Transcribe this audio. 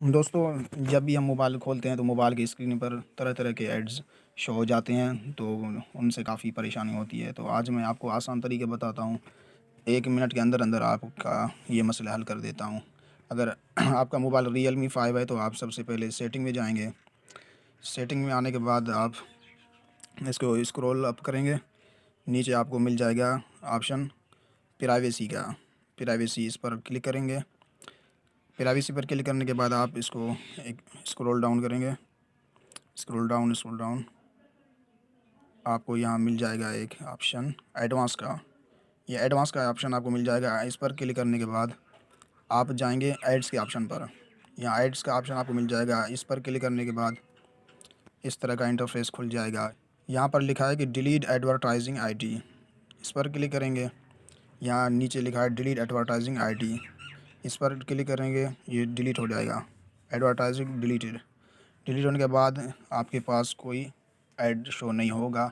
दोस्तों, जब भी हम मोबाइल खोलते हैं तो मोबाइल की स्क्रीन पर तरह-तरह के ऐड्स शो हो जाते हैं, तो उनसे काफ़ी परेशानी होती है। तो आज मैं आपको आसान तरीके बताता हूँ, 1 मिनट के अंदर-अंदर आपका ये मसला हल कर देता हूँ। अगर आपका मोबाइल रियलमी 5 है तो आप सबसे पहले सेटिंग में जाएँगे। सेटिंग में आने के बाद आप इसको स्क्रॉल अप करेंगे, नीचे आपको मिल जाएगा ऑप्शन प्राइवेसी का। प्राइवेसी इस पर क्लिक करेंगे। प्राइवेसी पर क्लिक करने के बाद आप इसको एक स्क्रॉल डाउन करेंगे। स्क्रॉल डाउन आपको यहाँ मिल जाएगा एक ऑप्शन एडवांस का। ये एडवांस का ऑप्शन आपको मिल जाएगा। इस पर क्लिक करने के बाद आप जाएंगे एड्स के ऑप्शन पर। यहाँ एड्स का ऑप्शन आपको मिल जाएगा। इस पर क्लिक करने के बाद इस तरह का इंटरफेस खुल जाएगा। यहाँ पर लिखा है कि डिलीट एडवर्टाइजिंग आईडी। इस पर क्लिक करेंगे। यहाँ नीचे लिखा है डिलीट एडवर्टाइजिंग आईडी। इस पर क्लिक करेंगे, ये डिलीट हो जाएगा। Advertising deleted. डिलीट होने के बाद आपके पास कोई ऐड शो नहीं होगा।